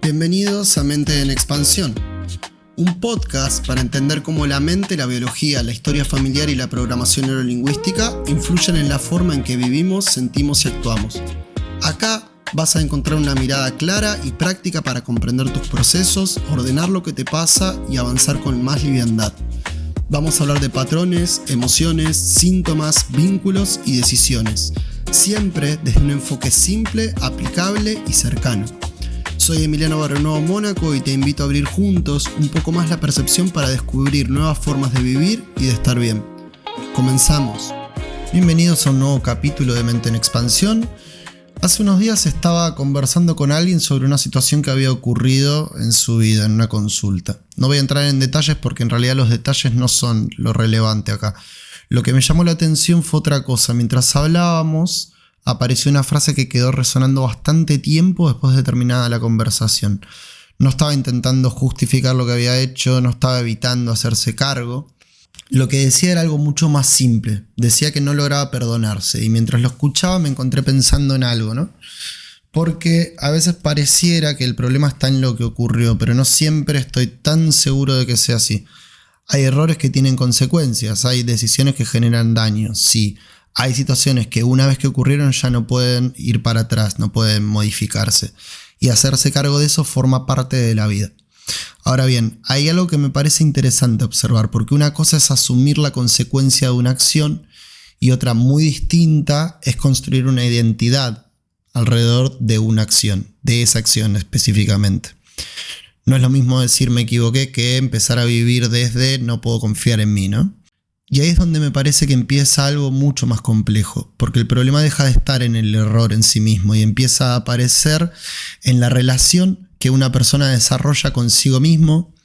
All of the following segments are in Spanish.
Bienvenidos a Mente en Expansión, un podcast para entender cómo la mente, la biología, la historia familiar y la programación neurolingüística influyen en la forma en que vivimos, sentimos y actuamos. Acá vas a encontrar una mirada clara y práctica para comprender tus procesos, ordenar lo que te pasa y avanzar con más liviandad. Vamos a hablar de patrones, emociones, síntomas, vínculos y decisiones, siempre desde un enfoque simple, aplicable y cercano. Soy Emiliano Barrenuevo Mónaco y te invito a abrir juntos un poco más la percepción para descubrir nuevas formas de vivir y de estar bien. Comenzamos. Bienvenidos a un nuevo capítulo de Mente en Expansión. Hace unos días estaba conversando con alguien sobre una situación que había ocurrido en su vida, en una consulta. No voy a entrar en detalles porque en realidad los detalles no son lo relevante acá. Lo que me llamó la atención fue otra cosa. Mientras hablábamos, apareció una frase que quedó resonando bastante tiempo después de terminada la conversación. No estaba intentando justificar lo que había hecho, no estaba evitando hacerse cargo. Lo que decía era algo mucho más simple. Decía que no lograba perdonarse y mientras lo escuchaba me encontré pensando en algo, ¿no? Porque a veces pareciera que el problema está en lo que ocurrió, pero no siempre estoy tan seguro de que sea así. Hay errores que tienen consecuencias, hay decisiones que generan daño, sí. Hay situaciones que una vez que ocurrieron ya no pueden ir para atrás, no pueden modificarse. Y hacerse cargo de eso forma parte de la vida. Ahora bien, hay algo que me parece interesante observar, porque una cosa es asumir la consecuencia de una acción y otra muy distinta es construir una identidad alrededor de una acción, de esa acción específicamente. No es lo mismo decir me equivoqué que empezar a vivir desde no puedo confiar en mí, ¿no? Y ahí es donde me parece que empieza algo mucho más complejo, porque el problema deja de estar en el error en sí mismo y empieza a aparecer en la relación que una persona desarrolla consigo mismo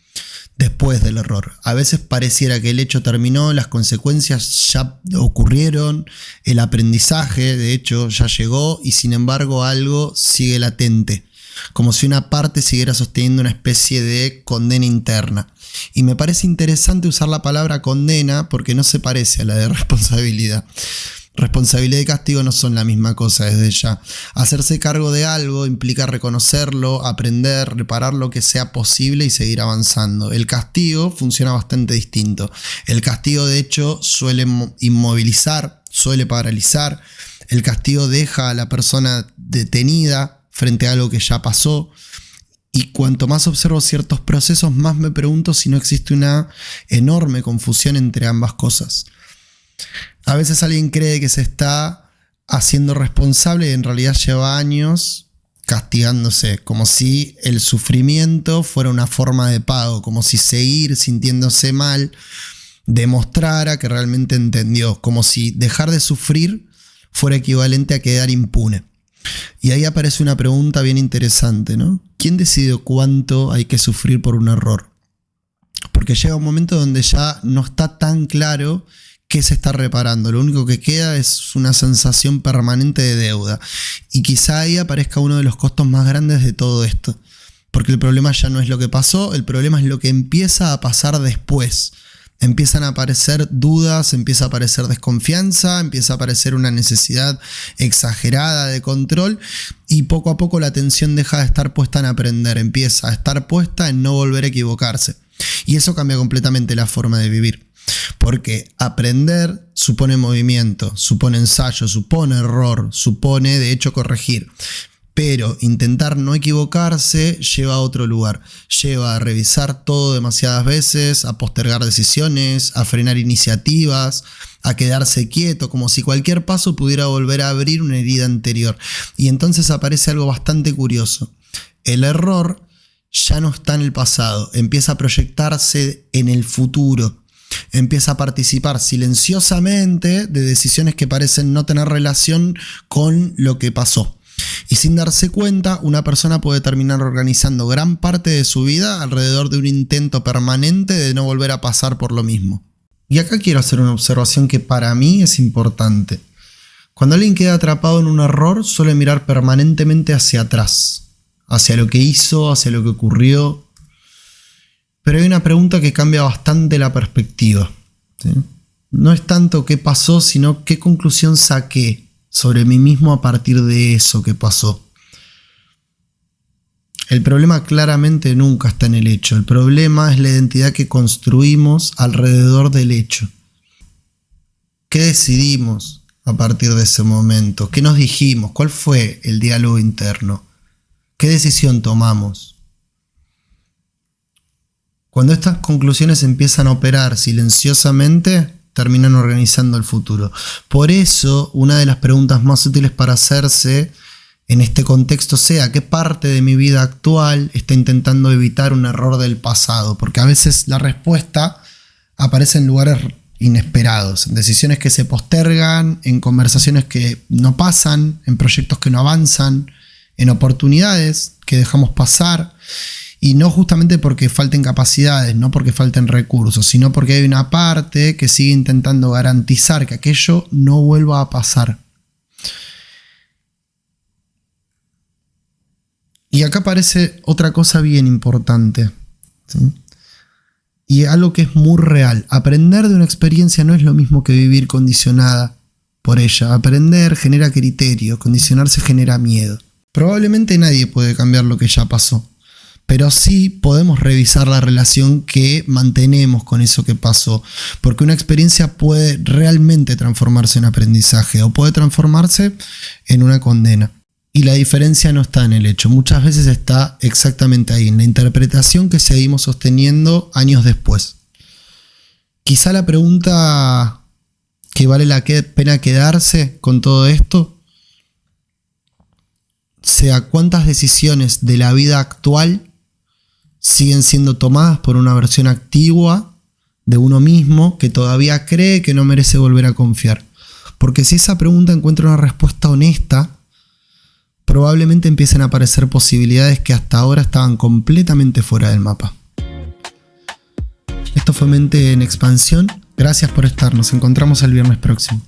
después del error. A veces pareciera que el hecho terminó, las consecuencias ya ocurrieron, el aprendizaje de hecho ya llegó y sin embargo algo sigue latente, como si una parte siguiera sosteniendo una especie de condena interna. Y me parece interesante usar la palabra condena porque no se parece a la de responsabilidad. Responsabilidad y castigo no son la misma cosa desde ya. Hacerse cargo de algo implica reconocerlo, aprender, reparar lo que sea posible y seguir avanzando. El castigo funciona bastante distinto. El castigo de hecho suele inmovilizar, suele paralizar. El castigo deja a la persona detenida frente a algo que ya pasó. Y cuanto más observo ciertos procesos, más me pregunto si no existe una enorme confusión entre ambas cosas. A veces alguien cree que se está haciendo responsable y en realidad lleva años castigándose, como si el sufrimiento fuera una forma de pago, como si seguir sintiéndose mal demostrara que realmente entendió, como si dejar de sufrir fuera equivalente a quedar impune. Y ahí aparece una pregunta bien interesante, ¿no? ¿Quién decide cuánto hay que sufrir por un error? Porque llega un momento donde ya no está tan claro qué se está reparando. Lo único que queda es una sensación permanente de deuda. Y quizá ahí aparezca uno de los costos más grandes de todo esto. Porque el problema ya no es lo que pasó, el problema es lo que empieza a pasar después. Empiezan a aparecer dudas, empieza a aparecer desconfianza, empieza a aparecer una necesidad exagerada de control y poco a poco la atención deja de estar puesta en aprender, empieza a estar puesta en no volver a equivocarse. Y eso cambia completamente la forma de vivir. Porque aprender supone movimiento, supone ensayo, supone error, supone de hecho corregir. Pero intentar no equivocarse lleva a otro lugar, lleva a revisar todo demasiadas veces, a postergar decisiones, a frenar iniciativas, a quedarse quieto, como si cualquier paso pudiera volver a abrir una herida anterior. Y entonces aparece algo bastante curioso. El error ya no está en el pasado, empieza a proyectarse en el futuro. Empieza a participar silenciosamente de decisiones que parecen no tener relación con lo que pasó. Y sin darse cuenta, una persona puede terminar organizando gran parte de su vida alrededor de un intento permanente de no volver a pasar por lo mismo. Y acá quiero hacer una observación que para mí es importante. Cuando alguien queda atrapado en un error, suele mirar permanentemente hacia atrás, hacia lo que hizo, hacia lo que ocurrió. Pero hay una pregunta que cambia bastante la perspectiva, ¿sí? No es tanto qué pasó, sino qué conclusión saqué sobre mí mismo a partir de eso que pasó. El problema claramente nunca está en el hecho. El problema es la identidad que construimos alrededor del hecho. ¿Qué decidimos a partir de ese momento? ¿Qué nos dijimos? ¿Cuál fue el diálogo interno? ¿Qué decisión tomamos? Cuando estas conclusiones empiezan a operar silenciosamente, terminan organizando el futuro. Por eso, una de las preguntas más útiles para hacerse en este contexto sea ¿qué parte de mi vida actual está intentando evitar un error del pasado? Porque a veces la respuesta aparece en lugares inesperados, en decisiones que se postergan, en conversaciones que no pasan, en proyectos que no avanzan, en oportunidades que dejamos pasar, y no justamente porque falten capacidades, no porque falten recursos, sino porque hay una parte que sigue intentando garantizar que aquello no vuelva a pasar. Y acá aparece otra cosa bien importante, ¿sí? Y algo que es muy real. Aprender de una experiencia no es lo mismo que vivir condicionada por ella. Aprender genera criterio, condicionarse genera miedo. Probablemente nadie puede cambiar lo que ya pasó, pero sí podemos revisar la relación que mantenemos con eso que pasó, porque una experiencia puede realmente transformarse en aprendizaje o puede transformarse en una condena. Y la diferencia no está en el hecho, muchas veces está exactamente ahí, en la interpretación que seguimos sosteniendo años después. Quizá la pregunta que vale la pena quedarse con todo esto sea cuántas decisiones de la vida actual siguen siendo tomadas por una versión antigua de uno mismo que todavía cree que no merece volver a confiar. Porque si esa pregunta encuentra una respuesta honesta, probablemente empiecen a aparecer posibilidades que hasta ahora estaban completamente fuera del mapa. Esto fue Mente en Expansión. Gracias por estar. Nos encontramos el viernes próximo.